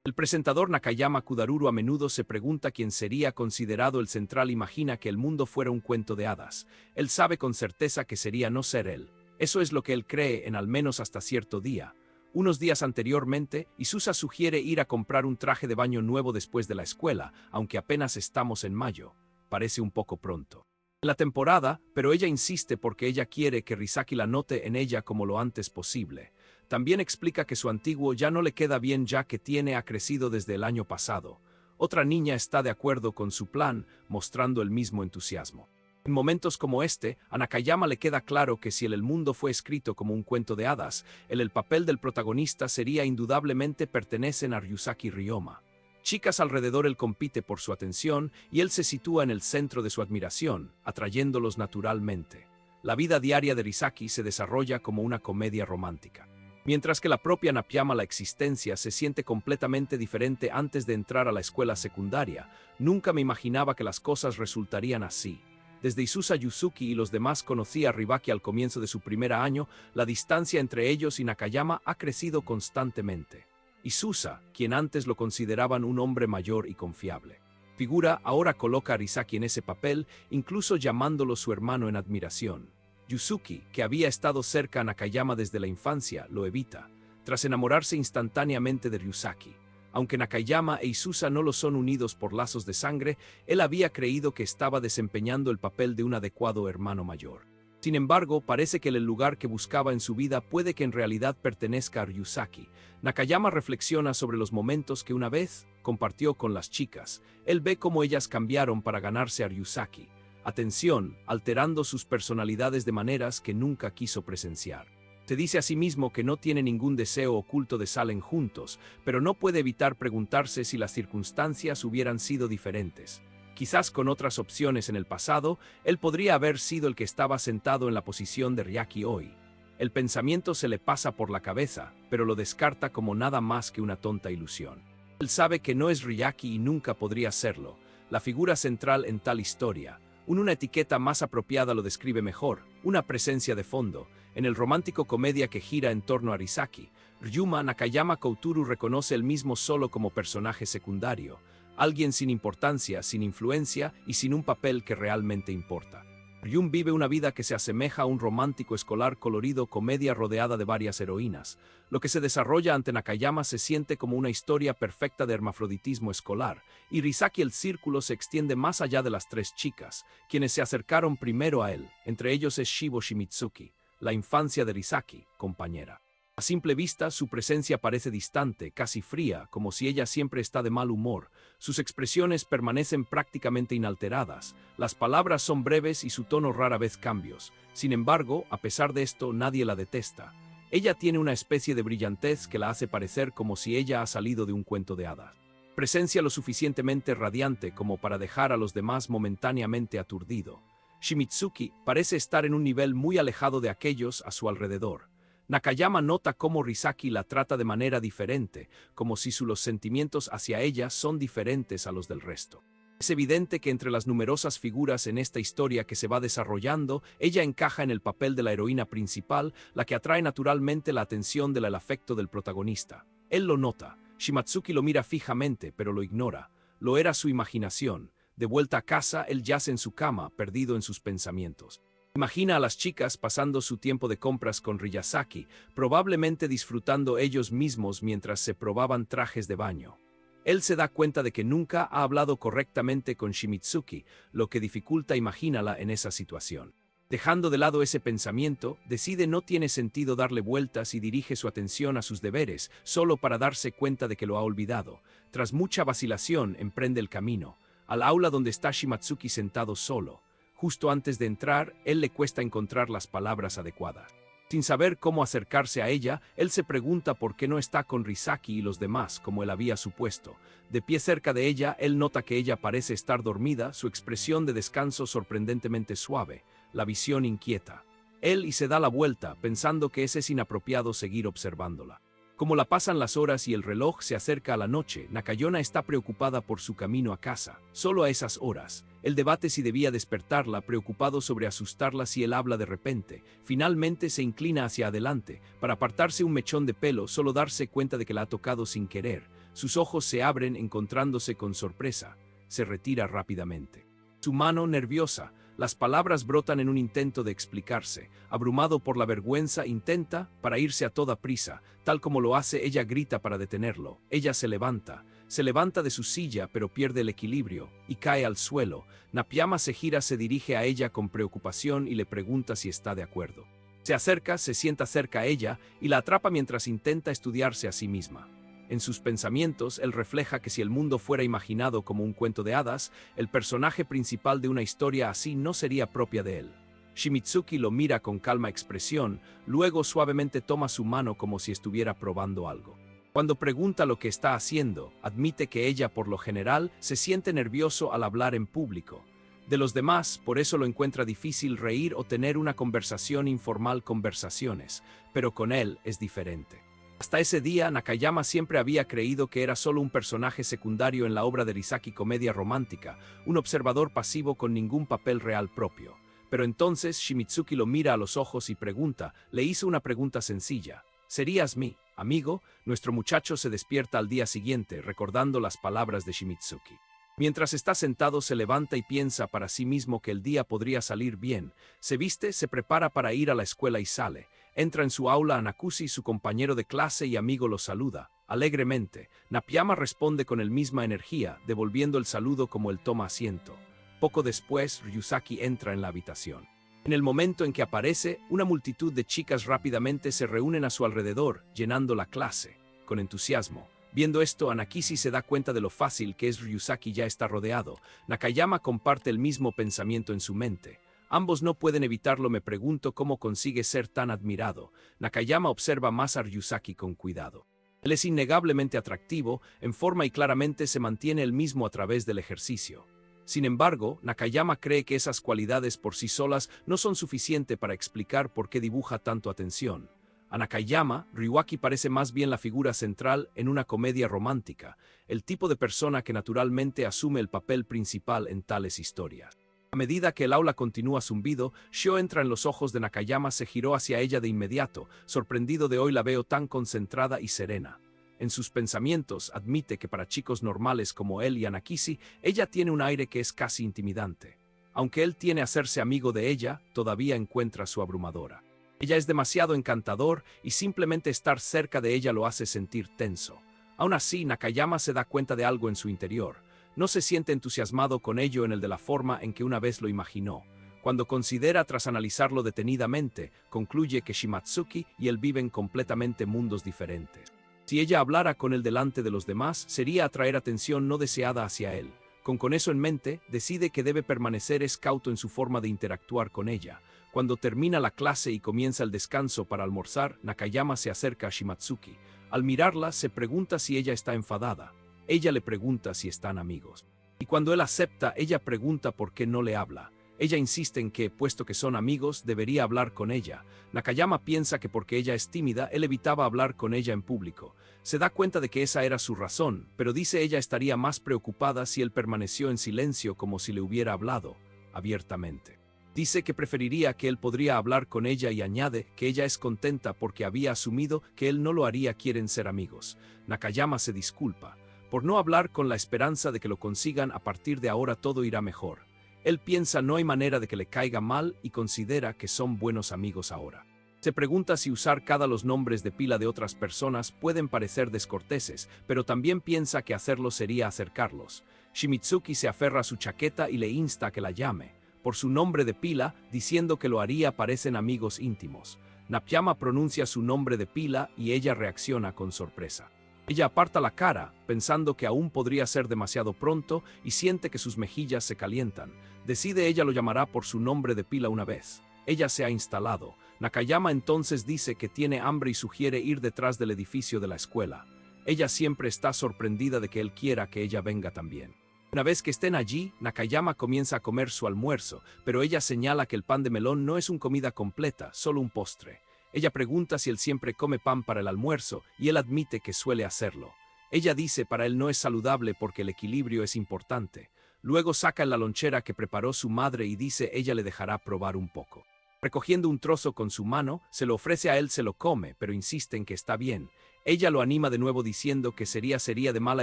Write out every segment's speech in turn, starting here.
El presentador Nakayama Kudaruru a menudo se pregunta quién sería considerado el central. Imagina que el mundo fuera un cuento de hadas. Él sabe con certeza que sería no ser él. Eso es lo que él cree en al menos hasta cierto día. Unos días anteriormente, Isusa sugiere ir a comprar un traje de baño nuevo después de la escuela, aunque apenas estamos en mayo. Parece un poco pronto en la temporada, pero ella insiste porque ella quiere que Risaki la note en ella como lo antes posible. También explica que su antiguo ya no le queda bien ya que ha crecido desde el año pasado. Otra niña está de acuerdo con su plan, mostrando el mismo entusiasmo. En momentos como este, a Nakayama le queda claro que si el mundo fue escrito como un cuento de hadas, el papel del protagonista sería indudablemente pertenecen a Ryusaki Ryoma. Chicas alrededor él compite por su atención y él se sitúa en el centro de su admiración, atrayéndolos naturalmente. La vida diaria de Risaki se desarrolla como una comedia romántica. Mientras que la propia Nakayama la existencia se siente completamente diferente antes de entrar a la escuela secundaria. Nunca me imaginaba que las cosas resultarían así. Desde Isusa Yuzuki y los demás conocí a Ribaki al comienzo de su primer año, la distancia entre ellos y Nakayama ha crecido constantemente. Isusa, quien antes lo consideraban un hombre mayor y confiable, figura ahora coloca a Risaki en ese papel, incluso llamándolo su hermano en admiración. Yuzuki, que había estado cerca a Nakayama desde la infancia, lo evita, tras enamorarse instantáneamente de Ryusaki. Aunque Nakayama e Isusa no lo son unidos por lazos de sangre, él había creído que estaba desempeñando el papel de un adecuado hermano mayor. Sin embargo, parece que el lugar que buscaba en su vida puede que en realidad pertenezca a Ryusaki. Nakayama reflexiona sobre los momentos que una vez compartió con las chicas. Él ve cómo ellas cambiaron para ganarse a Ryusaki. Atención, alterando sus personalidades de maneras que nunca quiso presenciar. Se dice a sí mismo que no tiene ningún deseo oculto de salen juntos, pero no puede evitar preguntarse si las circunstancias hubieran sido diferentes. Quizás con otras opciones en el pasado, él podría haber sido el que estaba sentado en la posición de Ryaki hoy. El pensamiento se le pasa por la cabeza, pero lo descarta como nada más que una tonta ilusión. Él sabe que no es Ryaki y nunca podría serlo, la figura central en tal historia. Una etiqueta más apropiada lo describe mejor, una presencia de fondo, en el romántico comedia que gira en torno a Risaki. Ryuma Nakayama Kouturu reconoce el mismo solo como personaje secundario, alguien sin importancia, sin influencia y sin un papel que realmente importa. Ryum vive una vida que se asemeja a un romántico escolar colorido comedia rodeada de varias heroínas. Lo que se desarrolla ante Nakayama se siente como una historia perfecta de hermafroditismo escolar, y Risaki el círculo se extiende más allá de las tres chicas, quienes se acercaron primero a él, entre ellos es Shibo Shimitsuki, la infancia de Risaki, compañera. A simple vista, su presencia parece distante, casi fría, como si ella siempre está de mal humor. Sus expresiones permanecen prácticamente inalteradas, las palabras son breves y su tono rara vez cambios. Sin embargo, a pesar de esto, nadie la detesta. Ella tiene una especie de brillantez que la hace parecer como si ella ha salido de un cuento de hadas. Presencia lo suficientemente radiante como para dejar a los demás momentáneamente aturdido. Shimitsuki parece estar en un nivel muy alejado de aquellos a su alrededor. Nakayama nota cómo Risaki la trata de manera diferente, como si los sentimientos hacia ella son diferentes a los del resto. Es evidente que entre las numerosas figuras en esta historia que se va desarrollando, ella encaja en el papel de la heroína principal, la que atrae naturalmente la atención del afecto del protagonista. Él lo nota. Shimatsuki lo mira fijamente, pero lo ignora. Lo era su imaginación. De vuelta a casa, él yace en su cama, perdido en sus pensamientos. Imagina a las chicas pasando su tiempo de compras con Ryusaki, probablemente disfrutando ellos mismos mientras se probaban trajes de baño. Él se da cuenta de que nunca ha hablado correctamente con Shimitsuki, lo que dificulta imagínala en esa situación. Dejando de lado ese pensamiento, decide no tiene sentido darle vueltas y dirige su atención a sus deberes, solo para darse cuenta de que lo ha olvidado. Tras mucha vacilación, emprende el camino, al aula donde está Shimatsuki sentado solo. Justo antes de entrar, él le cuesta encontrar las palabras adecuadas. Sin saber cómo acercarse a ella, él se pregunta por qué no está con Risaki y los demás, como él había supuesto. De pie cerca de ella, él nota que ella parece estar dormida, su expresión de descanso sorprendentemente suave, la visión inquieta. Él se da la vuelta, pensando que es inapropiado seguir observándola. Como la pasan las horas y el reloj se acerca a la noche, Nakayama está preocupada por su camino a casa. Solo a esas horas, él debate si debía despertarla, preocupado sobre asustarla si él habla de repente. Finalmente se inclina hacia adelante, para apartarse un mechón de pelo, solo darse cuenta de que la ha tocado sin querer. Sus ojos se abren encontrándose con sorpresa. Se retira rápidamente. Su mano nerviosa. Las palabras brotan en un intento de explicarse. Abrumado por la vergüenza, intenta para irse a toda prisa. Tal como lo hace, ella grita para detenerlo. Ella se levanta. Se levanta de su silla, pero pierde el equilibrio y cae al suelo. Napyama se gira, se dirige a ella con preocupación y le pregunta si está de acuerdo. Se acerca, se sienta cerca a ella y la atrapa mientras intenta estudiarse a sí misma. En sus pensamientos, él refleja que si el mundo fuera imaginado como un cuento de hadas, el personaje principal de una historia así no sería propia de él. Shimizuki lo mira con calma expresión, luego suavemente toma su mano como si estuviera probando algo. Cuando pregunta lo que está haciendo, admite que ella por lo general se siente nervioso al hablar en público. De los demás, por eso lo encuentra difícil reír o tener una conversación informal conversaciones, pero con él es diferente. Hasta ese día, Nakayama siempre había creído que era solo un personaje secundario en la obra de Risaki Comedia Romántica, un observador pasivo con ningún papel real propio. Pero entonces Shimizuki lo mira a los ojos y pregunta, le hizo una pregunta sencilla. ¿Serías mi amigo? Nuestro muchacho se despierta al día siguiente, recordando las palabras de Shimizuki. Mientras está sentado se levanta y piensa para sí mismo que el día podría salir bien. Se viste, se prepara para ir a la escuela y sale. Entra en su aula Anakushi, su compañero de clase y amigo lo saluda. Alegremente, Napyama responde con la misma energía, devolviendo el saludo como él toma asiento. Poco después, Ryusaki entra en la habitación. En el momento en que aparece, una multitud de chicas rápidamente se reúnen a su alrededor, llenando la clase. Con entusiasmo. Viendo esto, Anakishi se da cuenta de lo fácil que es Ryusaki ya está rodeado. Nakayama comparte el mismo pensamiento en su mente. Ambos no pueden evitarlo, me pregunto cómo consigue ser tan admirado. Nakayama observa más a Ryusaki con cuidado. Él es innegablemente atractivo, en forma y claramente se mantiene el mismo a través del ejercicio. Sin embargo, Nakayama cree que esas cualidades por sí solas no son suficientes para explicar por qué dibuja tanto atención. A Nakayama, Ryuaki parece más bien la figura central en una comedia romántica, el tipo de persona que naturalmente asume el papel principal en tales historias. A medida que el aula continúa zumbido, Shio entra en los ojos de Nakayama, se giró hacia ella de inmediato, sorprendido de hoy la veo tan concentrada y serena. En sus pensamientos, admite que para chicos normales como él y Anakishi, ella tiene un aire que es casi intimidante. Aunque él tiene a hacerse amigo de ella, todavía encuentra su abrumadora. Ella es demasiado encantador y simplemente estar cerca de ella lo hace sentir tenso. Aún así, Nakayama se da cuenta de algo en su interior. No se siente entusiasmado con ello en el de la forma en que una vez lo imaginó. Cuando considera tras analizarlo detenidamente, concluye que Shimatsuki y él viven completamente mundos diferentes. Si ella hablara con él delante de los demás, sería atraer atención no deseada hacia él. Con eso en mente, decide que debe permanecer cauto en su forma de interactuar con ella. Cuando termina la clase y comienza el descanso para almorzar, Nakayama se acerca a Shimatsuki. Al mirarla, se pregunta si ella está enfadada. Ella le pregunta si están amigos. Y cuando él acepta, ella pregunta por qué no le habla. Ella insiste en que, puesto que son amigos, debería hablar con ella. Nakayama piensa que porque ella es tímida, él evitaba hablar con ella en público. Se da cuenta de que esa era su razón, pero dice ella estaría más preocupada si él permaneció en silencio como si le hubiera hablado abiertamente. Dice que preferiría que él podría hablar con ella y añade que ella es contenta porque había asumido que él no lo haría, quieren ser amigos. Nakayama se disculpa por no hablar con la esperanza de que lo consigan, a partir de ahora todo irá mejor. Él piensa no hay manera de que le caiga mal y considera que son buenos amigos ahora. Se pregunta si usar cada los nombres de pila de otras personas pueden parecer descorteses, pero también piensa que hacerlo sería acercarlos. Shimizuki se aferra a su chaqueta y le insta a que la llame por su nombre de pila, diciendo que lo haría, parecen amigos íntimos. Napyama pronuncia su nombre de pila y ella reacciona con sorpresa. Ella aparta la cara, pensando que aún podría ser demasiado pronto, y siente que sus mejillas se calientan. Decide ella lo llamará por su nombre de pila una vez. Ella se ha instalado. Nakayama entonces dice que tiene hambre y sugiere ir detrás del edificio de la escuela. Ella siempre está sorprendida de que él quiera que ella venga también. Una vez que estén allí, Nakayama comienza a comer su almuerzo, pero ella señala que el pan de melón no es una comida completa, solo un postre. Ella pregunta si él siempre come pan para el almuerzo, y él admite que suele hacerlo. Ella dice para él no es saludable porque el equilibrio es importante. Luego saca la lonchera que preparó su madre y dice ella le dejará probar un poco. Recogiendo un trozo con su mano, se lo ofrece a él, se lo come, pero insiste en que está bien. Ella lo anima de nuevo diciendo que sería de mala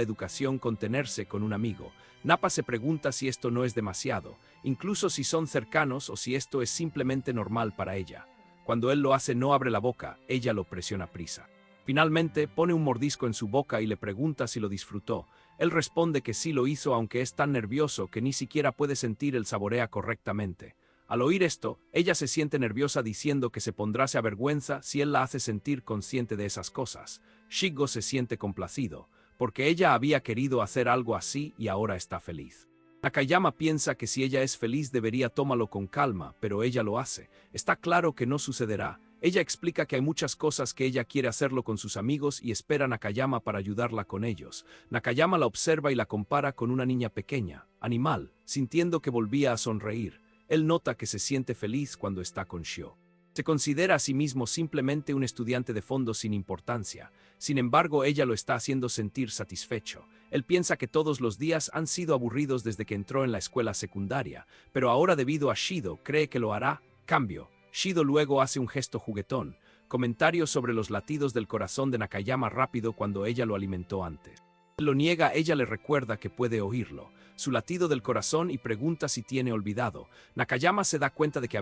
educación contenerse con un amigo. Nappa se pregunta si esto no es demasiado, incluso si son cercanos o si esto es simplemente normal para ella. Cuando él lo hace no abre la boca, ella lo presiona a prisa. Finalmente, pone un mordisco en su boca y le pregunta si lo disfrutó. Él responde que sí lo hizo, aunque es tan nervioso que ni siquiera puede sentir el saborea correctamente. Al oír esto, ella se siente nerviosa diciendo que se pondrá a vergüenza si él la hace sentir consciente de esas cosas. Shigo se siente complacido, porque ella había querido hacer algo así y ahora está feliz. Nakayama piensa que si ella es feliz debería tomarlo con calma, pero ella lo hace. Está claro que no sucederá. Ella explica que hay muchas cosas que ella quiere hacerlo con sus amigos y espera a Nakayama para ayudarla con ellos. Nakayama la observa y la compara con una niña pequeña, animal, sintiendo que volvía a sonreír. Él nota que se siente feliz cuando está con Shio. Se considera a sí mismo simplemente un estudiante de fondo sin importancia. Sin embargo, ella lo está haciendo sentir satisfecho. Él piensa que todos los días han sido aburridos desde que entró en la escuela secundaria, pero ahora debido a Shido cree que lo hará. Cambio. Shido luego hace un gesto juguetón, comentario sobre los latidos del corazón de Nakayama rápido cuando ella lo alimentó antes. Él lo niega, ella le recuerda que puede oírlo, su latido del corazón, y pregunta si tiene olvidado. Nakayama se da cuenta de que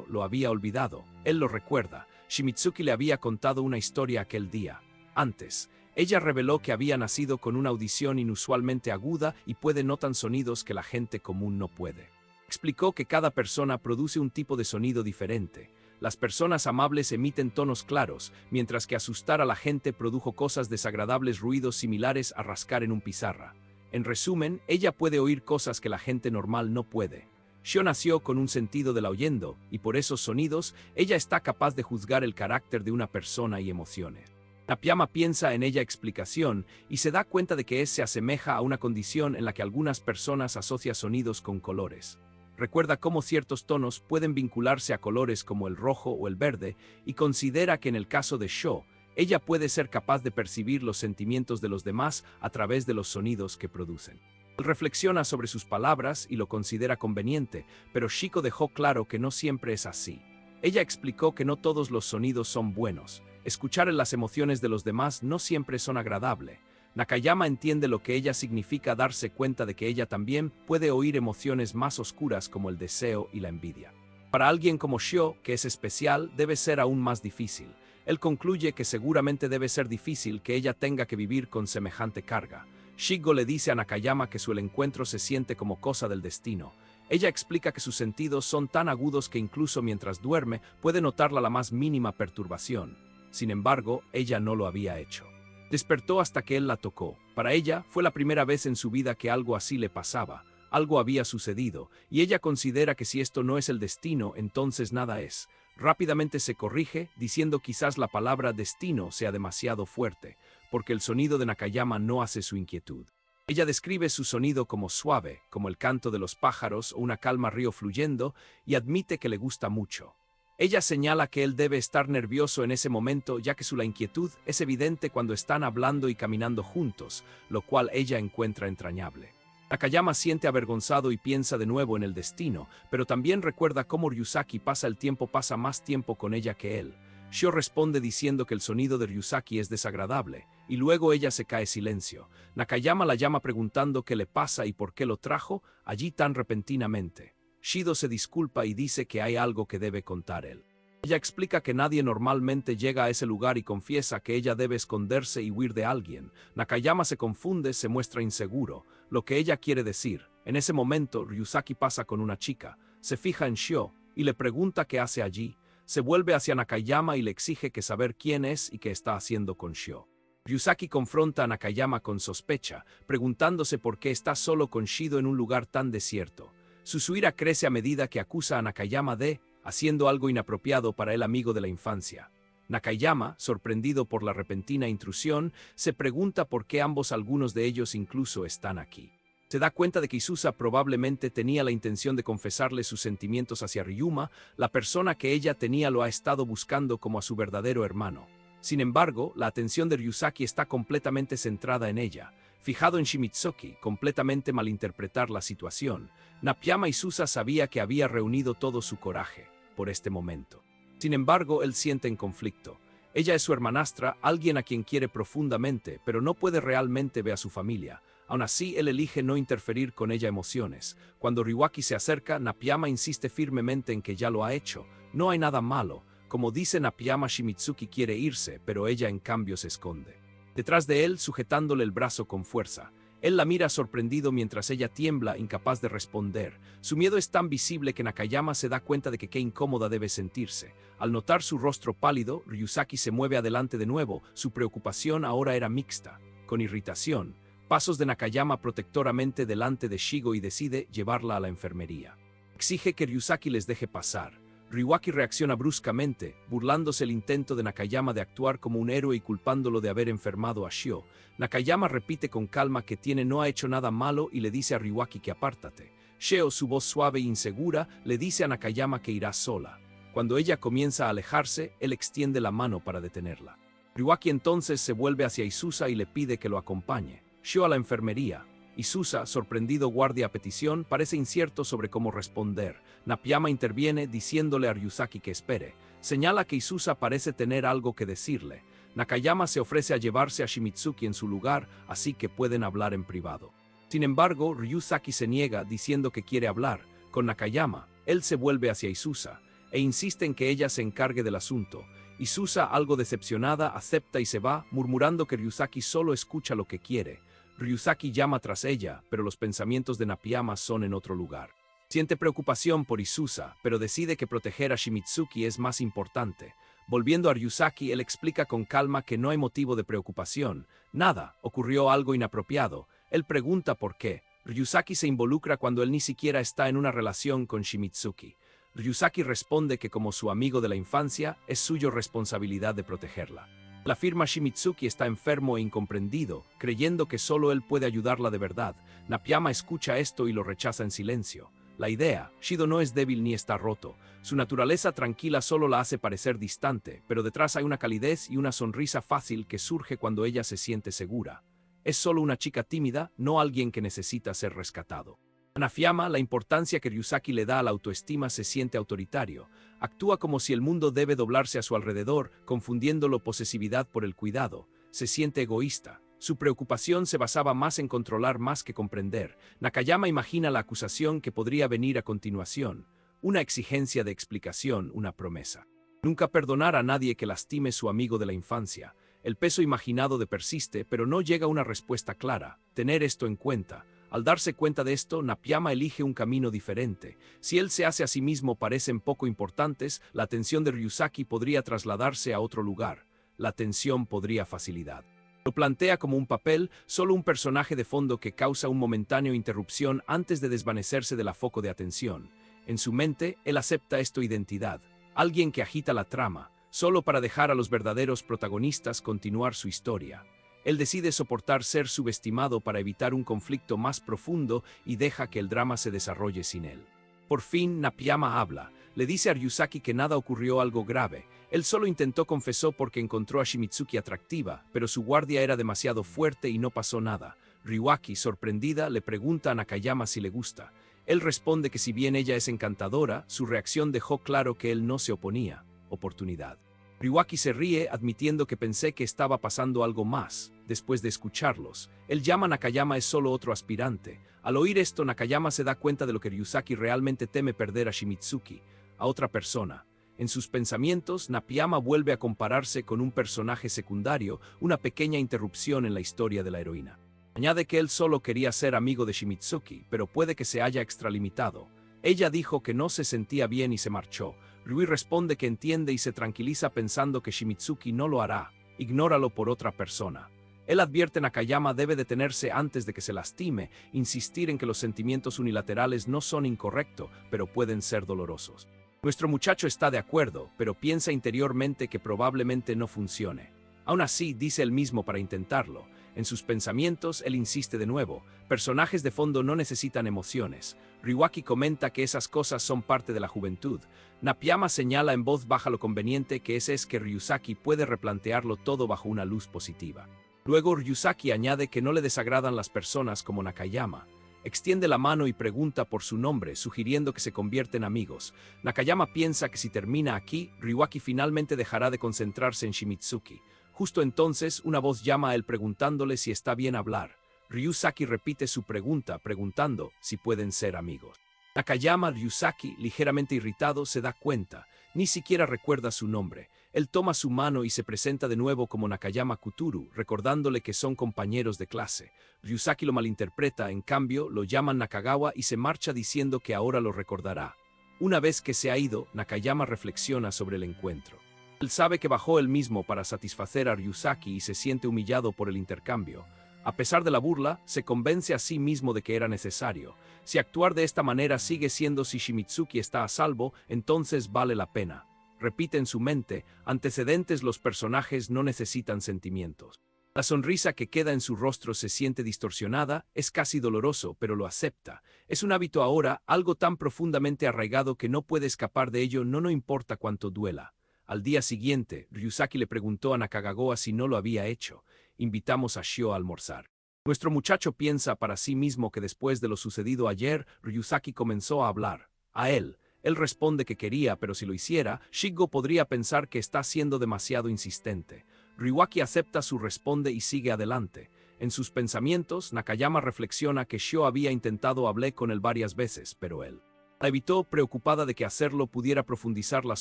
lo había olvidado. Él lo recuerda. Shimizuki le había contado una historia aquel día. Antes, ella reveló que había nacido con una audición inusualmente aguda y puede notar sonidos que la gente común no puede. Explicó que cada persona produce un tipo de sonido diferente. Las personas amables emiten tonos claros, mientras que asustar a la gente produjo cosas desagradables, ruidos similares a rascar en un pizarra. En resumen, ella puede oír cosas que la gente normal no puede. Shio nació con un sentido del oyendo, y por esos sonidos, ella está capaz de juzgar el carácter de una persona y emociones. Nakayama piensa en ella explicación y se da cuenta de que se asemeja a una condición en la que algunas personas asocian sonidos con colores. Recuerda cómo ciertos tonos pueden vincularse a colores como el rojo o el verde y considera que en el caso de Shio, ella puede ser capaz de percibir los sentimientos de los demás a través de los sonidos que producen. Él reflexiona sobre sus palabras y lo considera conveniente, pero Shiko dejó claro que no siempre es así. Ella explicó que no todos los sonidos son buenos. Escuchar las emociones de los demás no siempre son agradables. Nakayama entiende lo que ella significa darse cuenta de que ella también puede oír emociones más oscuras como el deseo y la envidia. Para alguien como Shio, que es especial, debe ser aún más difícil. Él concluye que seguramente debe ser difícil que ella tenga que vivir con semejante carga. Shigo le dice a Nakayama que su encuentro se siente como cosa del destino. Ella explica que sus sentidos son tan agudos que incluso mientras duerme puede notarla la más mínima perturbación. Sin embargo, ella no lo había hecho. Despertó hasta que él la tocó. Para ella, fue la primera vez en su vida que algo así le pasaba. Algo había sucedido, y ella considera que si esto no es el destino, entonces nada es. Rápidamente se corrige, diciendo quizás la palabra destino sea demasiado fuerte, porque el sonido de Nakayama no hace su inquietud. Ella describe su sonido como suave, como el canto de los pájaros o una calma río fluyendo, y admite que le gusta mucho. Ella señala que él debe estar nervioso en ese momento, ya que su inquietud es evidente cuando están hablando y caminando juntos, lo cual ella encuentra entrañable. Nakayama siente avergonzado y piensa de nuevo en el destino, pero también recuerda cómo Ryusaki pasa más tiempo con ella que él. Shio responde diciendo que el sonido de Ryusaki es desagradable, y luego ella se cae silencio. Nakayama la llama preguntando qué le pasa y por qué lo trajo allí tan repentinamente. Shido se disculpa y dice que hay algo que debe contar él. Ella explica que nadie normalmente llega a ese lugar y confiesa que ella debe esconderse y huir de alguien. Nakayama se confunde, se muestra inseguro, lo que ella quiere decir. En ese momento, Ryusaki pasa con una chica, se fija en Shio y le pregunta qué hace allí. Se vuelve hacia Nakayama y le exige que saber quién es y qué está haciendo con Shio. Ryusaki confronta a Nakayama con sospecha, preguntándose por qué está solo con Shido en un lugar tan desierto. Su ira crece a medida que acusa a Nakayama de haciendo algo inapropiado para el amigo de la infancia. Nakayama, sorprendido por la repentina intrusión, se pregunta por qué algunos de ellos incluso están aquí. Se da cuenta de que Isusa probablemente tenía la intención de confesarle sus sentimientos hacia Ryuma, la persona que ella lo ha estado buscando como a su verdadero hermano. Sin embargo, la atención de Ryusaki está completamente centrada en ella. Fijado en Shimizuki, completamente malinterpretar la situación, Nakayama Isusa sabía que había reunido todo su coraje por este momento. Sin embargo, él siente en conflicto. Ella es su hermanastra, alguien a quien quiere profundamente, pero no puede realmente ver a su familia. Aún así, él elige no interferir con ella emociones. Cuando Ryuaki se acerca, Nakayama insiste firmemente en que ya lo ha hecho. No hay nada malo. Como dice Nakayama, Shimizuki quiere irse, pero ella en cambio se esconde detrás de él, sujetándole el brazo con fuerza. Él la mira sorprendido mientras ella tiembla, incapaz de responder. Su miedo es tan visible que Nakayama se da cuenta de que qué incómoda debe sentirse. Al notar su rostro pálido, Ryusaki se mueve adelante de nuevo. Su preocupación ahora era mixta, con irritación. Pasos de Nakayama protectoramente delante de Shigo y decide llevarla a la enfermería. Exige que Ryusaki les deje pasar. Ryuaki reacciona bruscamente, burlándose el intento de Nakayama de actuar como un héroe y culpándolo de haber enfermado a Shio. Nakayama repite con calma que no ha hecho nada malo y le dice a Ryuaki que apártate. Shio, su voz suave e insegura, le dice a Nakayama que irá sola. Cuando ella comienza a alejarse, él extiende la mano para detenerla. Ryuaki entonces se vuelve hacia Isusa y le pide que lo acompañe. Shio a la enfermería. Isusa, sorprendido guardia a petición, parece incierto sobre cómo responder. Nakayama interviene diciéndole a Ryusaki que espere. Señala que Isusa parece tener algo que decirle. Nakayama se ofrece a llevarse a Shimizuki en su lugar, así que pueden hablar en privado. Sin embargo, Ryusaki se niega diciendo que quiere hablar. Con Nakayama, él se vuelve hacia Isusa e insiste en que ella se encargue del asunto. Isusa, algo decepcionada, acepta y se va, murmurando que Ryusaki solo escucha lo que quiere. Ryusaki llama tras ella, pero los pensamientos de Nakayama son en otro lugar. Siente preocupación por Isusa, pero decide que proteger a Shimizuki es más importante. Volviendo a Ryusaki, él explica con calma que no hay motivo de preocupación. Nada, ocurrió algo inapropiado. Él pregunta por qué. Ryusaki se involucra cuando él ni siquiera está en una relación con Shimizuki. Ryusaki responde que como su amigo de la infancia, es suya responsabilidad de protegerla. La afirma Shimizuki está enfermo e incomprendido, creyendo que solo él puede ayudarla de verdad. Nakayama escucha esto y lo rechaza en silencio. La idea, Shido no es débil ni está roto. Su naturaleza tranquila solo la hace parecer distante, pero detrás hay una calidez y una sonrisa fácil que surge cuando ella se siente segura. Es solo una chica tímida, no alguien que necesita ser rescatado. Nakayama, la importancia que Ryusaki le da a la autoestima, se siente autoritario. Actúa como si el mundo debe doblarse a su alrededor, confundiéndolo posesividad por el cuidado. Se siente egoísta. Su preocupación se basaba más en controlar más que comprender. Nakayama imagina la acusación que podría venir a continuación. Una exigencia de explicación, una promesa. Nunca perdonar a nadie que lastime su amigo de la infancia. El peso imaginado persiste, pero no llega una respuesta clara. Tener esto en cuenta. Al darse cuenta de esto, Nakayama elige un camino diferente. Si él se hace a sí mismo parecen poco importantes, la atención de Ryusaki podría trasladarse a otro lugar. La atención podría facilitar. Lo plantea como un papel, solo un personaje de fondo que causa un momentáneo interrupción antes de desvanecerse de la foco de atención. En su mente, él acepta esto identidad. Alguien que agita la trama, solo para dejar a los verdaderos protagonistas continuar su historia. Él decide soportar ser subestimado para evitar un conflicto más profundo y deja que el drama se desarrolle sin él. Por fin, Nakayama habla. Le dice a Ryusaki que nada ocurrió algo grave. Él solo confesó porque encontró a Shimizuki atractiva, pero su guardia era demasiado fuerte y no pasó nada. Ryuaki, sorprendida, le pregunta a Nakayama si le gusta. Él responde que si bien ella es encantadora, su reacción dejó claro que él no se oponía. Oportunidad. Ryuaki se ríe, admitiendo que pensé que estaba pasando algo más. Después de escucharlos, él llama a Nakayama es solo otro aspirante. Al oír esto, Nakayama se da cuenta de lo que Ryusaki realmente teme perder a Shimizuki, a otra persona. En sus pensamientos, Nakayama vuelve a compararse con un personaje secundario, una pequeña interrupción en la historia de la heroína. Añade que él solo quería ser amigo de Shimizuki, pero puede que se haya extralimitado. Ella dijo que no se sentía bien y se marchó. Ryui responde que entiende y se tranquiliza pensando que Shimizuki no lo hará. Ignóralo por otra persona. Él advierte a Nakayama debe detenerse antes de que se lastime, insistir en que los sentimientos unilaterales no son incorrectos, pero pueden ser dolorosos. Nuestro muchacho está de acuerdo, pero piensa interiormente que probablemente no funcione. Aún así, dice él mismo para intentarlo. En sus pensamientos, él insiste de nuevo. Personajes de fondo no necesitan emociones. Ryuaki comenta que esas cosas son parte de la juventud. Nakayama señala en voz baja lo conveniente que es que Ryusaki puede replantearlo todo bajo una luz positiva. Luego Ryusaki añade que no le desagradan las personas como Nakayama. Extiende la mano y pregunta por su nombre, sugiriendo que se convierten en amigos. Nakayama piensa que si termina aquí, Ryuaki finalmente dejará de concentrarse en Shimizuki. Justo entonces, una voz llama a él preguntándole si está bien hablar. Ryusaki repite su pregunta, preguntando si pueden ser amigos. Nakayama Ryusaki, ligeramente irritado, se da cuenta. Ni siquiera recuerda su nombre. Él toma su mano y se presenta de nuevo como Nakayama Kuturu, recordándole que son compañeros de clase. Ryusaki lo malinterpreta, en cambio, lo llaman Nakagawa y se marcha diciendo que ahora lo recordará. Una vez que se ha ido, Nakayama reflexiona sobre el encuentro. Él sabe que bajó él mismo para satisfacer a Ryusaki y se siente humillado por el intercambio. A pesar de la burla, se convence a sí mismo de que era necesario. Si actuar de esta manera sigue siendo si Shimizuki está a salvo, entonces vale la pena. Repite en su mente, antecedentes los personajes no necesitan sentimientos. La sonrisa que queda en su rostro se siente distorsionada, es casi doloroso, pero lo acepta. Es un hábito ahora, algo tan profundamente arraigado que no puede escapar de ello, no importa cuánto duela. Al día siguiente, Ryusaki le preguntó a Nakagawa si no lo había hecho. Invitamos a Shio a almorzar. Nuestro muchacho piensa para sí mismo que después de lo sucedido ayer, Ryusaki comenzó a hablar. A él. Él responde que quería, pero si lo hiciera, Shigo podría pensar que está siendo demasiado insistente. Ryuaki acepta su responde y sigue adelante. En sus pensamientos, Nakayama reflexiona que Shio había intentado hablar con él varias veces, pero él la evitó, preocupada de que hacerlo pudiera profundizar las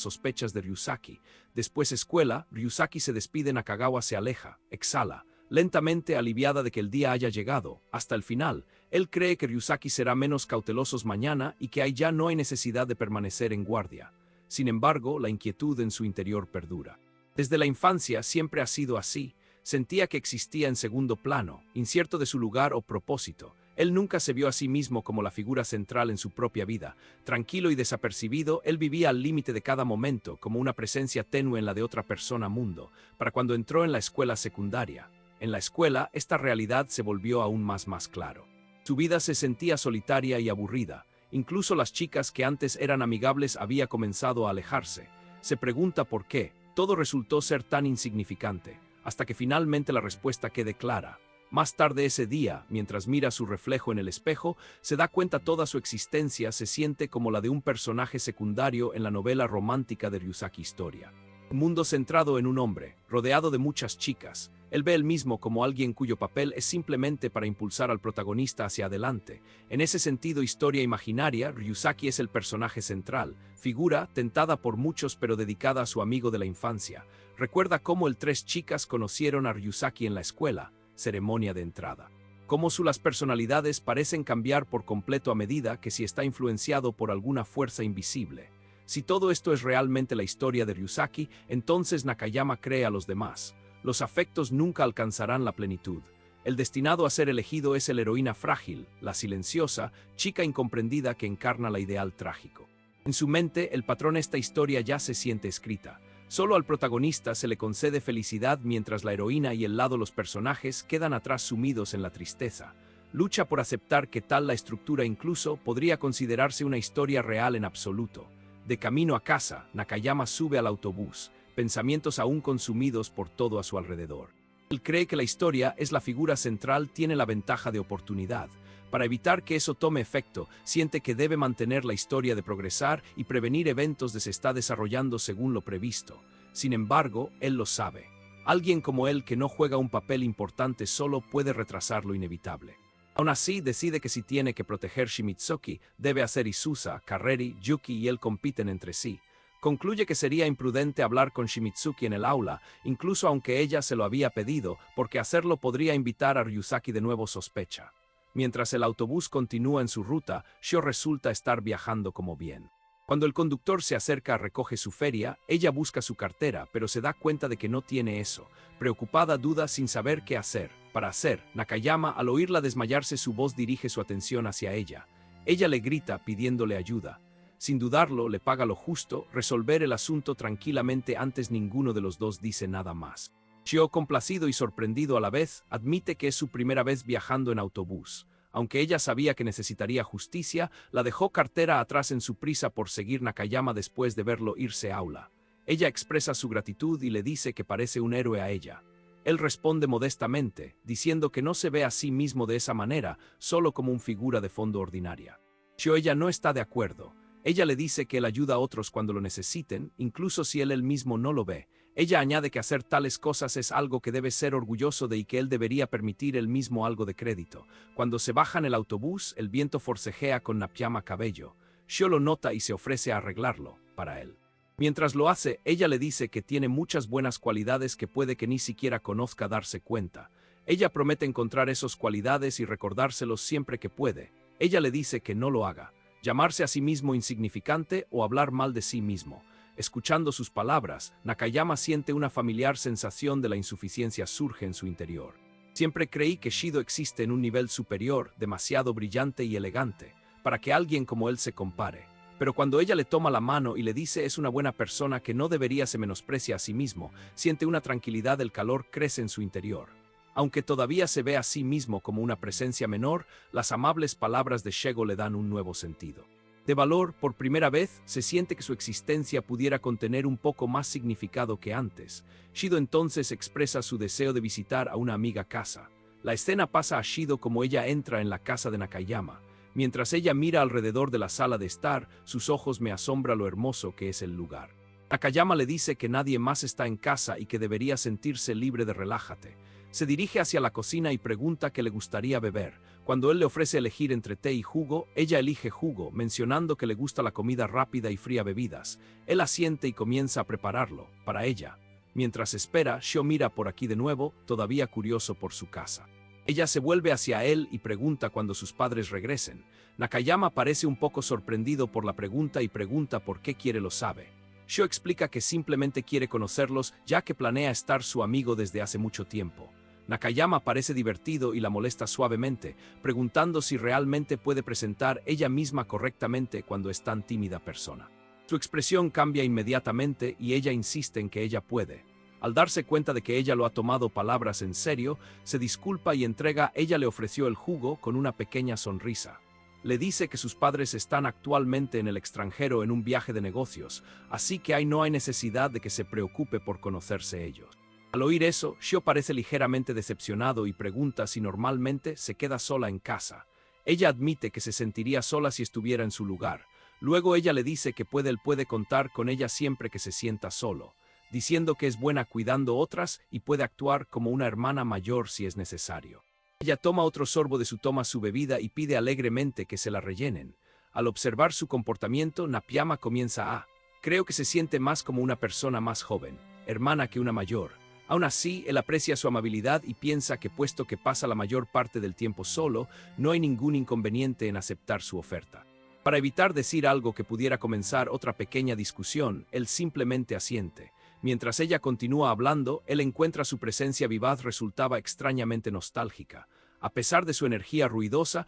sospechas de Ryusaki. Después escuela, Ryusaki se despide, Nakagawa se aleja, exhala, lentamente aliviada de que el día haya llegado. Hasta el final, él cree que Ryusaki será menos cautelosos mañana y que ahí ya no hay necesidad de permanecer en guardia. Sin embargo, la inquietud en su interior perdura. Desde la infancia siempre ha sido así. Sentía que existía en segundo plano, incierto de su lugar o propósito. Él nunca se vio a sí mismo como la figura central en su propia vida. Tranquilo y desapercibido, él vivía al límite de cada momento, como una presencia tenue en la de otra persona mundo, para cuando entró en la escuela secundaria. En la escuela, esta realidad se volvió aún más claro. Su vida se sentía solitaria y aburrida. Incluso las chicas que antes eran amigables había comenzado a alejarse. Se pregunta por qué. Todo resultó ser tan insignificante, hasta que finalmente la respuesta quede clara. Más tarde ese día, mientras mira su reflejo en el espejo, se da cuenta toda su existencia se siente como la de un personaje secundario en la novela romántica de Ryusaki Historia. Un mundo centrado en un hombre, rodeado de muchas chicas. Él ve él mismo como alguien cuyo papel es simplemente para impulsar al protagonista hacia adelante. En ese sentido, Historia imaginaria, Ryusaki es el personaje central, figura tentada por muchos pero dedicada a su amigo de la infancia. Recuerda cómo tres chicas conocieron a Ryusaki en la escuela. Ceremonia de entrada. Cómo las personalidades parecen cambiar por completo a medida que si está influenciado por alguna fuerza invisible. Si todo esto es realmente la historia de Ryusaki, entonces Nakayama cree a los demás. Los afectos nunca alcanzarán la plenitud. El destinado a ser elegido es la heroína frágil, la silenciosa, chica incomprendida que encarna la ideal trágico. En su mente, el patrón esta historia ya se siente escrita. Solo al protagonista se le concede felicidad mientras la heroína y el lado los personajes quedan atrás sumidos en la tristeza. Lucha por aceptar que tal la estructura incluso podría considerarse una historia real en absoluto. De camino a casa, Nakayama sube al autobús, pensamientos aún consumidos por todo a su alrededor. Él cree que la historia es la figura central, tiene la ventaja de oportunidad. Para evitar que eso tome efecto, siente que debe mantener la historia de progresar y prevenir eventos de se está desarrollando según lo previsto. Sin embargo, él lo sabe. Alguien como él que no juega un papel importante solo puede retrasar lo inevitable. Aún así, decide que si tiene que proteger Shimizuki, debe hacer Isusa, Kareri, Yuki y él compiten entre sí. Concluye que sería imprudente hablar con Shimizuki en el aula, incluso aunque ella se lo había pedido, porque hacerlo podría invitar a Ryusaki de nuevo sospecha. Mientras el autobús continúa en su ruta, Shio resulta estar viajando como bien. Cuando el conductor se acerca recoge su feria, ella busca su cartera, pero se da cuenta de que no tiene eso. Preocupada duda sin saber qué hacer. Para hacer, Nakayama, al oírla desmayarse su voz dirige su atención hacia ella. Ella le grita pidiéndole ayuda. Sin dudarlo, le paga lo justo, resolver el asunto tranquilamente antes ninguno de los dos dice nada más. Shio, complacido y sorprendido a la vez, admite que es su primera vez viajando en autobús. Aunque ella sabía que necesitaría justicia, la dejó cartera atrás en su prisa por seguir Nakayama después de verlo irse a aula. Ella expresa su gratitud y le dice que parece un héroe a ella. Él responde modestamente, diciendo que no se ve a sí mismo de esa manera, solo como una figura de fondo ordinaria. Ella no está de acuerdo. Ella le dice que él ayuda a otros cuando lo necesiten, incluso si él mismo no lo ve. Ella añade que hacer tales cosas es algo que debe ser orgulloso de y que él debería permitir él mismo algo de crédito. Cuando se bajan el autobús, el viento forcejea con Nakayama cabello. Shio lo nota y se ofrece a arreglarlo, para él. Mientras lo hace, ella le dice que tiene muchas buenas cualidades que puede que ni siquiera conozca darse cuenta. Ella promete encontrar esas cualidades y recordárselos siempre que puede. Ella le dice que no lo haga, llamarse a sí mismo insignificante o hablar mal de sí mismo. Escuchando sus palabras, Nakayama siente una familiar sensación de la insuficiencia surge en su interior. Siempre creí que Shido existe en un nivel superior, demasiado brillante y elegante, para que alguien como él se compare. Pero cuando ella le toma la mano y le dice es una buena persona que no debería se menosprecia a sí mismo, siente una tranquilidad, el calor crece en su interior. Aunque todavía se ve a sí mismo como una presencia menor, las amables palabras de Shego le dan un nuevo sentido. De valor, por primera vez, se siente que su existencia pudiera contener un poco más significado que antes. Shido entonces expresa su deseo de visitar a una amiga casa. La escena pasa a Shido como ella entra en la casa de Nakayama. Mientras ella mira alrededor de la sala de estar, sus ojos me asombra lo hermoso que es el lugar. Nakayama le dice que nadie más está en casa y que debería sentirse libre de relájate. Se dirige hacia la cocina y pregunta qué le gustaría beber. Cuando él le ofrece elegir entre té y jugo, ella elige jugo, mencionando que le gusta la comida rápida y fría bebidas. Él asiente y comienza a prepararlo, para ella. Mientras espera, Shio mira por aquí de nuevo, todavía curioso por su casa. Ella se vuelve hacia él y pregunta cuando sus padres regresen. Nakayama parece un poco sorprendido por la pregunta y pregunta por qué quiere lo sabe. Shio explica que simplemente quiere conocerlos ya que planea estar su amigo desde hace mucho tiempo. Nakayama parece divertido y la molesta suavemente, preguntando si realmente puede presentar ella misma correctamente cuando es tan tímida persona. Su expresión cambia inmediatamente y ella insiste en que ella puede. Al darse cuenta de que ella lo ha tomado palabras en serio, se disculpa y entrega. Ella le ofreció el jugo con una pequeña sonrisa. Le dice que sus padres están actualmente en el extranjero en un viaje de negocios, así que no hay necesidad de que se preocupe por conocerse ellos. Al oír eso, Shio parece ligeramente decepcionado y pregunta si normalmente se queda sola en casa. Ella admite que se sentiría sola si estuviera en su lugar. Luego ella le dice que él puede contar con ella siempre que se sienta solo, diciendo que es buena cuidando otras y puede actuar como una hermana mayor si es necesario. Ella toma otro sorbo de su bebida y pide alegremente que se la rellenen. Al observar su comportamiento, Nakayama comienza a creo que se siente más como una persona más joven, hermana que una mayor. Aún así, él aprecia su amabilidad y piensa que puesto que pasa la mayor parte del tiempo solo, no hay ningún inconveniente en aceptar su oferta. Para evitar decir algo que pudiera comenzar otra pequeña discusión, él simplemente asiente. Mientras ella continúa hablando, él encuentra su presencia vivaz resultaba extrañamente nostálgica. A pesar de su energía ruidosa,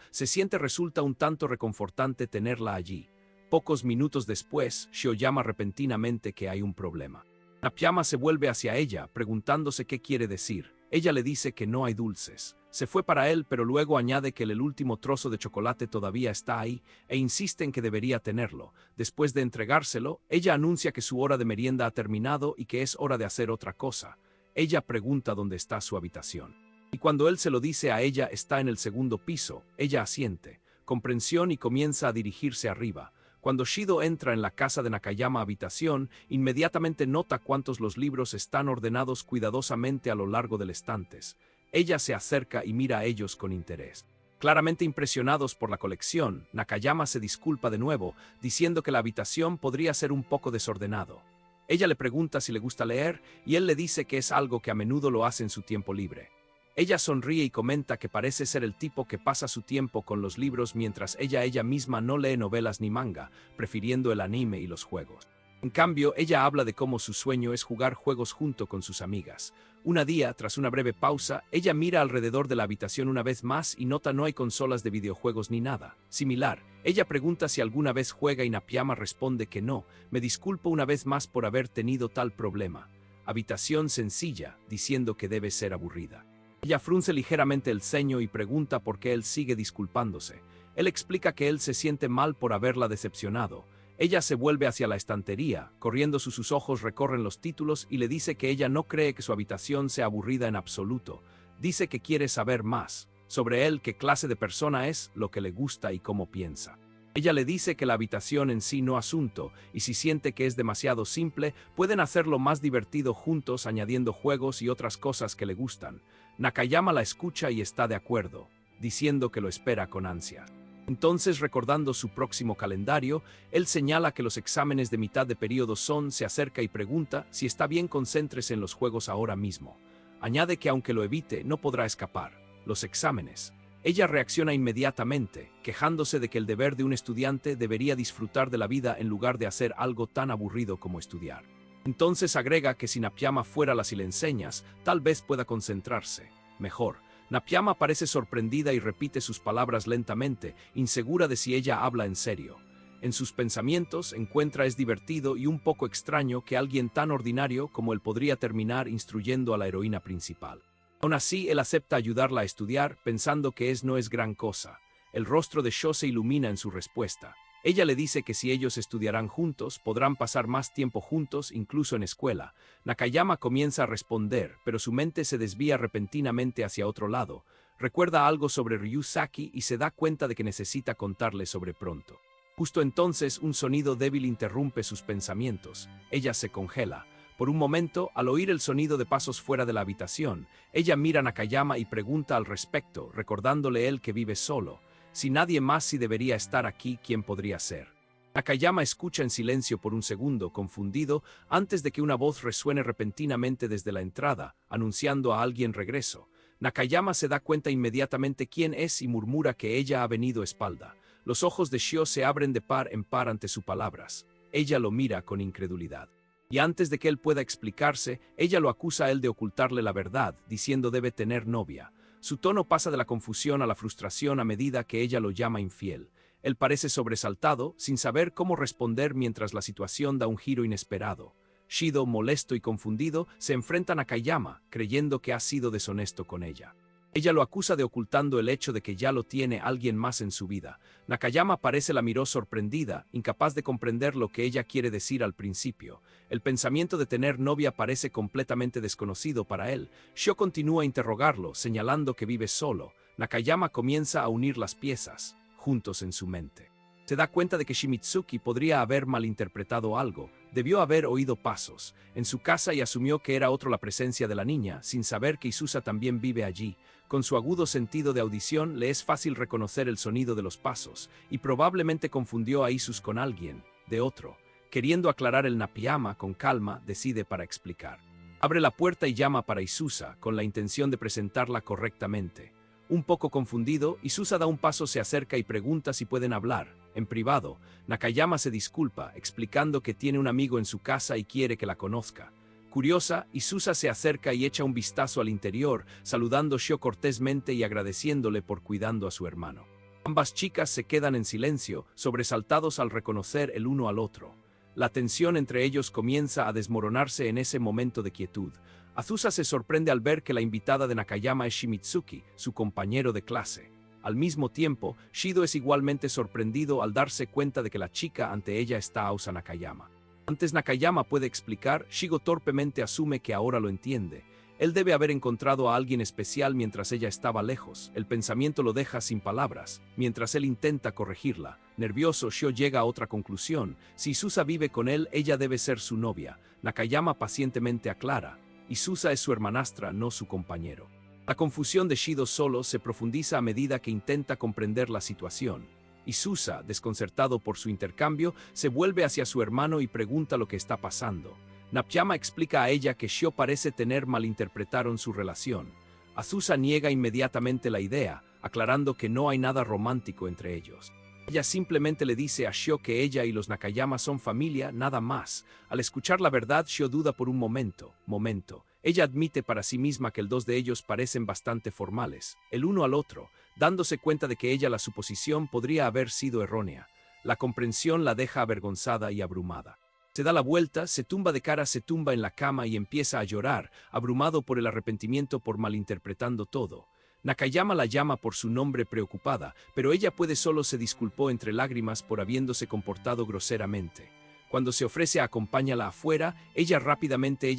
resulta un tanto reconfortante tenerla allí. Pocos minutos después, Shio llama repentinamente que hay un problema. Nakayama se vuelve hacia ella, preguntándose qué quiere decir. Ella le dice que no hay dulces. Se fue para él, pero luego añade que el último trozo de chocolate todavía está ahí, e insiste en que debería tenerlo. Después de entregárselo, ella anuncia que su hora de merienda ha terminado y que es hora de hacer otra cosa. Ella pregunta dónde está su habitación. Y cuando él se lo dice a ella está en el segundo piso, ella asiente, comprensión y comienza a dirigirse arriba. Cuando Shido entra en la casa de Nakayama habitación, inmediatamente nota cuántos los libros están ordenados cuidadosamente a lo largo del estantes. Ella se acerca y mira a ellos con interés. Claramente impresionados por la colección, Nakayama se disculpa de nuevo, diciendo que la habitación podría ser un poco desordenado. Ella le pregunta si le gusta leer, y él le dice que es algo que a menudo lo hace en su tiempo libre. Ella sonríe y comenta que parece ser el tipo que pasa su tiempo con los libros mientras ella misma no lee novelas ni manga, prefiriendo el anime y los juegos. En cambio, ella habla de cómo su sueño es jugar juegos junto con sus amigas. Un día, tras una breve pausa, ella mira alrededor de la habitación una vez más y nota no hay consolas de videojuegos ni nada similar. Ella pregunta si alguna vez juega y Nakayama responde que no. Me disculpo una vez más por haber tenido tal problema. Habitación sencilla, diciendo que debe ser aburrida. Ella frunce ligeramente el ceño y pregunta por qué él sigue disculpándose. Él explica que él se siente mal por haberla decepcionado. Ella se vuelve hacia la estantería, corriendo sus ojos recorren los títulos y le dice que ella no cree que su habitación sea aburrida en absoluto. Dice que quiere saber más sobre él, qué clase de persona es, lo que le gusta y cómo piensa. Ella le dice que la habitación en sí no asunto, y si siente que es demasiado simple, pueden hacerlo más divertido juntos añadiendo juegos y otras cosas que le gustan. Nakayama la escucha y está de acuerdo, diciendo que lo espera con ansia. Entonces, recordando su próximo calendario, él señala que los exámenes de mitad de periodo se acerca y pregunta si está bien, concéntrese en los juegos ahora mismo. Añade que aunque lo evite, no podrá escapar. Los exámenes. Ella reacciona inmediatamente, quejándose de que el deber de un estudiante debería disfrutar de la vida en lugar de hacer algo tan aburrido como estudiar. Entonces agrega que si Nakayama fuera las y le enseñas, tal vez pueda concentrarse mejor. Nakayama parece sorprendida y repite sus palabras lentamente, insegura de si ella habla en serio. En sus pensamientos encuentra es divertido y un poco extraño que alguien tan ordinario como él podría terminar instruyendo a la heroína principal. Aún así, él acepta ayudarla a estudiar, pensando que no es gran cosa. El rostro de Sho se ilumina en su respuesta. Ella le dice que si ellos estudiarán juntos, podrán pasar más tiempo juntos, incluso en escuela. Nakayama comienza a responder, pero su mente se desvía repentinamente hacia otro lado. Recuerda algo sobre Ryusaki y se da cuenta de que necesita contarle sobre pronto. Justo entonces, un sonido débil interrumpe sus pensamientos. Ella se congela. Por un momento, al oír el sonido de pasos fuera de la habitación, ella mira a Nakayama y pregunta al respecto, recordándole él que vive solo. Si nadie más si debería estar aquí, ¿quién podría ser? Nakayama escucha en silencio por un segundo, confundido, antes de que una voz resuene repentinamente desde la entrada, anunciando a alguien regreso. Nakayama se da cuenta inmediatamente quién es y murmura que ella ha venido espalda. Los ojos de Shio se abren de par en par ante sus palabras. Ella lo mira con incredulidad. Y antes de que él pueda explicarse, ella lo acusa a él de ocultarle la verdad, diciendo debe tener novia. Su tono pasa de la confusión a la frustración a medida que ella lo llama infiel. Él parece sobresaltado, sin saber cómo responder mientras la situación da un giro inesperado. Shido, molesto y confundido, se enfrenta a Nakayama, creyendo que ha sido deshonesto con ella. Ella lo acusa de ocultando el hecho de que ya lo tiene alguien más en su vida. Nakayama parece la miró sorprendida, incapaz de comprender lo que ella quiere decir al principio. El pensamiento de tener novia parece completamente desconocido para él. Shio continúa a interrogarlo, señalando que vive solo. Nakayama comienza a unir las piezas, juntos en su mente. Se da cuenta de que Shimizuki podría haber malinterpretado algo. Debió haber oído pasos en su casa y asumió que era otro la presencia de la niña, sin saber que Isusa también vive allí. Con su agudo sentido de audición le es fácil reconocer el sonido de los pasos, y probablemente confundió a Isus con alguien, de otro. Queriendo aclarar el Nakayama con calma, decide para explicar. Abre la puerta y llama para Isusa, con la intención de presentarla correctamente. Un poco confundido, Isusa da un paso, se acerca y pregunta si pueden hablar. En privado, Nakayama se disculpa, explicando que tiene un amigo en su casa y quiere que la conozca. Curiosa, Isusa se acerca y echa un vistazo al interior, saludando a Shio cortésmente y agradeciéndole por cuidando a su hermano. Ambas chicas se quedan en silencio, sobresaltados al reconocer el uno al otro. La tensión entre ellos comienza a desmoronarse en ese momento de quietud. Azusa se sorprende al ver que la invitada de Nakayama es Shimizuki, su compañero de clase. Al mismo tiempo, Shido es igualmente sorprendido al darse cuenta de que la chica ante ella está Ausa Nakayama. Antes Nakayama puede explicar, Shigo torpemente asume que ahora lo entiende. Él debe haber encontrado a alguien especial mientras ella estaba lejos. El pensamiento lo deja sin palabras. Mientras él intenta corregirla, nervioso, Shio llega a otra conclusión. Si Isusa vive con él, ella debe ser su novia. Nakayama pacientemente aclara. Isusa es su hermanastra, no su compañero. La confusión de Shido solo se profundiza a medida que intenta comprender la situación. Isusa, desconcertado por su intercambio, se vuelve hacia su hermano y pregunta lo que está pasando. Nakayama explica a ella que Shio parece tener malinterpretaron su relación. Azusa niega inmediatamente la idea, aclarando que no hay nada romántico entre ellos. Ella simplemente le dice a Shio que ella y los Nakayama son familia, nada más. Al escuchar la verdad, Shio duda por un momento. Ella admite para sí misma que los dos de ellos parecen bastante formales, el uno al otro, dándose cuenta de que la suposición podría haber sido errónea. La comprensión la deja avergonzada y abrumada. Se da la vuelta, se tumba de cara, se tumba en la cama y empieza a llorar, abrumado por el arrepentimiento por malinterpretando todo. Nakayama la llama por su nombre preocupada, pero ella solo se disculpó entre lágrimas por habiéndose comportado groseramente. Cuando se ofrece a acompañarla afuera, ella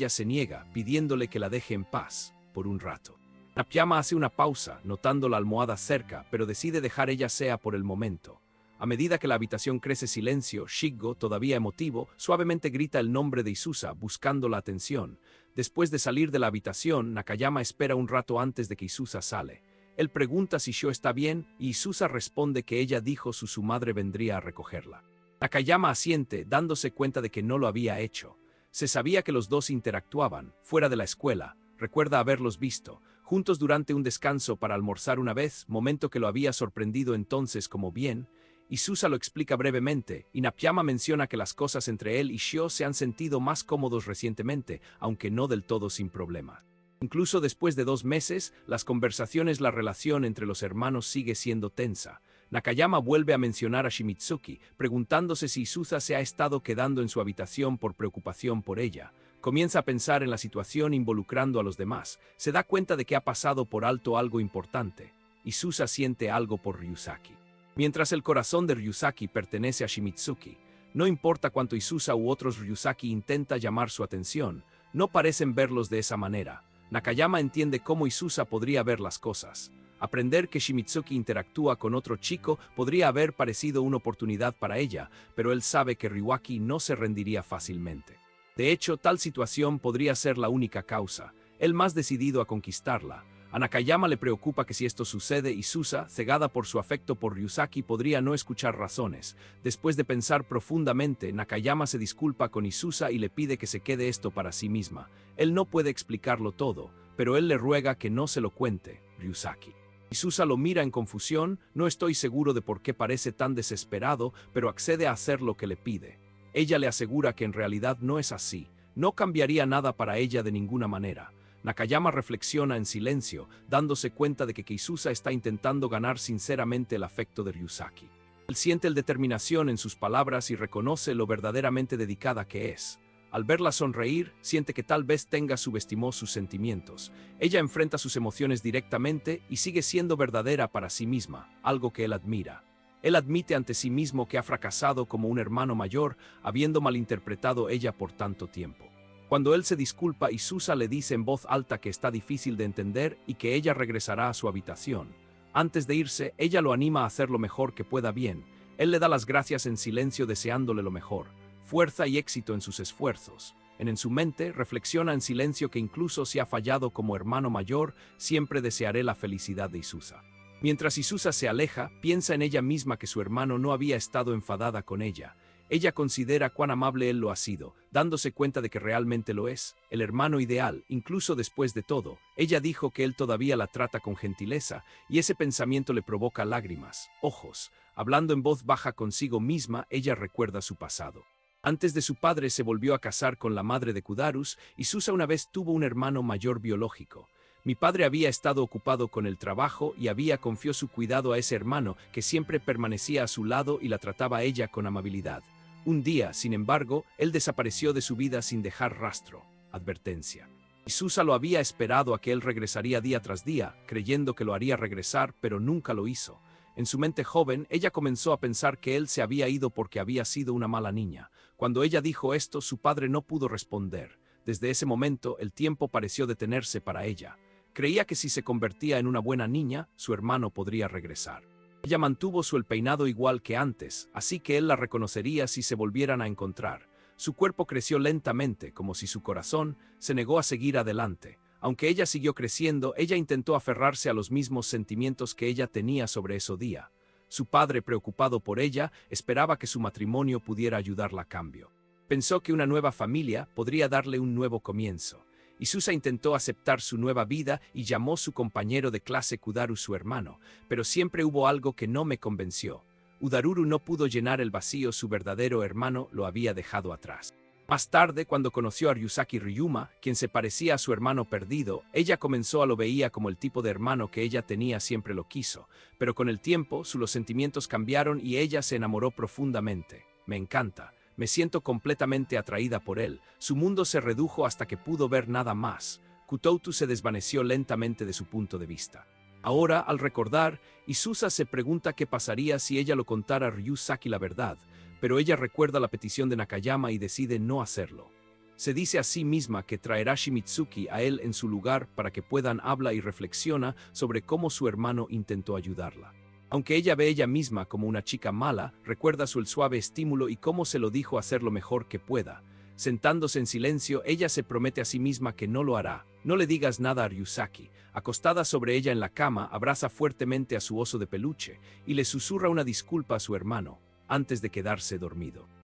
se niega, pidiéndole que la deje en paz, por un rato. Nakayama hace una pausa, notando la almohada cerca, pero decide dejar ella sea por el momento. A medida que la habitación crece silencio, Shigo, todavía emotivo, suavemente grita el nombre de Isusa, buscando la atención. Después de salir de la habitación, Nakayama espera un rato antes de que Isusa sale. Él pregunta si Sho está bien, y Isusa responde que ella dijo su madre vendría a recogerla. Nakayama asiente, dándose cuenta de que no lo había hecho. Se sabía que los dos interactuaban, fuera de la escuela. Recuerda haberlos visto, juntos durante un descanso para almorzar una vez, momento que lo había sorprendido entonces como bien. Isusa lo explica brevemente, y Nakayama menciona que las cosas entre él y Sho se han sentido más cómodos recientemente, aunque no del todo sin problema. Incluso después de 2 meses, la relación entre los hermanos sigue siendo tensa. Nakayama vuelve a mencionar a Shimizuki, preguntándose si Isusa se ha estado quedando en su habitación por preocupación por ella. Comienza a pensar en la situación involucrando a los demás. Se da cuenta de que ha pasado por alto algo importante. Isusa siente algo por Ryusaki. Mientras el corazón de Ryusaki pertenece a Shimizuki, no importa cuánto Isusa u otros Ryusaki intenta llamar su atención, no parecen verlos de esa manera. Nakayama entiende cómo Isusa podría ver las cosas. Aprender que Shimizuki interactúa con otro chico podría haber parecido una oportunidad para ella, pero él sabe que Ryuaki no se rendiría fácilmente. De hecho, tal situación podría ser la única causa, él más decidido a conquistarla. A Nakayama le preocupa que si esto sucede, Isusa, cegada por su afecto por Ryusaki, podría no escuchar razones. Después de pensar profundamente, Nakayama se disculpa con Isusa y le pide que se quede esto para sí misma. Él no puede explicarlo todo, pero él le ruega que no se lo cuente, Ryusaki. Isusa lo mira en confusión, no estoy seguro de por qué parece tan desesperado, pero accede a hacer lo que le pide. Ella le asegura que en realidad no es así, no cambiaría nada para ella de ninguna manera. Nakayama reflexiona en silencio, dándose cuenta de que Isusa está intentando ganar sinceramente el afecto de Ryusaki. Él siente la determinación en sus palabras y reconoce lo verdaderamente dedicada que es. Al verla sonreír, siente que tal vez subestimó sus sentimientos. Ella enfrenta sus emociones directamente y sigue siendo verdadera para sí misma, algo que él admira. Él admite ante sí mismo que ha fracasado como un hermano mayor, habiendo malinterpretado ella por tanto tiempo. Cuando él se disculpa, Isusa le dice en voz alta que está difícil de entender y que ella regresará a su habitación. Antes de irse, ella lo anima a hacer lo mejor que pueda bien. Él le da las gracias en silencio deseándole lo mejor, fuerza y éxito en sus esfuerzos. En su mente, reflexiona en silencio que incluso si ha fallado como hermano mayor, siempre desearé la felicidad de Isusa. Mientras Isusa se aleja, piensa en ella misma que su hermano no había estado enfadada con ella. Ella considera cuán amable él lo ha sido, dándose cuenta de que realmente lo es, el hermano ideal, incluso después de todo. Ella dijo que él todavía la trata con gentileza, y ese pensamiento le provoca lágrimas, ojos. Hablando en voz baja consigo misma, ella recuerda su pasado. Antes de su padre se volvió a casar con la madre de Kudarus, y Isusa una vez tuvo un hermano mayor biológico. Mi padre había estado ocupado con el trabajo y confió su cuidado a ese hermano, que siempre permanecía a su lado y la trataba a ella con amabilidad. Un día, sin embargo, él desapareció de su vida sin dejar rastro. Advertencia. Isusa lo había esperado a que él regresaría día tras día, creyendo que lo haría regresar, pero nunca lo hizo. En su mente joven, ella comenzó a pensar que él se había ido porque había sido una mala niña. Cuando ella dijo esto, su padre no pudo responder. Desde ese momento, el tiempo pareció detenerse para ella. Creía que si se convertía en una buena niña, su hermano podría regresar. Ella mantuvo el peinado igual que antes, así que él la reconocería si se volvieran a encontrar. Su cuerpo creció lentamente, como si su corazón se negó a seguir adelante. Aunque ella siguió creciendo, ella intentó aferrarse a los mismos sentimientos que ella tenía sobre ese día. Su padre, preocupado por ella, esperaba que su matrimonio pudiera ayudarla a cambio. Pensó que una nueva familia podría darle un nuevo comienzo. Isusa intentó aceptar su nueva vida y llamó a su compañero de clase Kudaru su hermano, pero siempre hubo algo que no me convenció. Udaruru no pudo llenar el vacío, su verdadero hermano lo había dejado atrás. Más tarde, cuando conoció a Ryusaki Ryuma, quien se parecía a su hermano perdido, ella comenzó a lo veía como el tipo de hermano que ella tenía, siempre lo quiso, pero con el tiempo los sentimientos cambiaron y ella se enamoró profundamente. Me encanta. Me siento completamente atraída por él. Su mundo se redujo hasta que pudo ver nada más. Kutoutu se desvaneció lentamente de su punto de vista. Ahora, al recordar, Isusa se pregunta qué pasaría si ella lo contara a Ryusaki la verdad, pero ella recuerda la petición de Nakayama y decide no hacerlo. Se dice a sí misma que traerá Shimitsuki a él en su lugar para que puedan hablar y reflexiona sobre cómo su hermano intentó ayudarla. Aunque ella ve ella misma como una chica mala, recuerda el suave estímulo y cómo se lo dijo hacer lo mejor que pueda. Sentándose en silencio, ella se promete a sí misma que no lo hará. No le digas nada a Ryusaki. Acostada sobre ella en la cama, abraza fuertemente a su oso de peluche y le susurra una disculpa a su hermano, antes de quedarse dormido.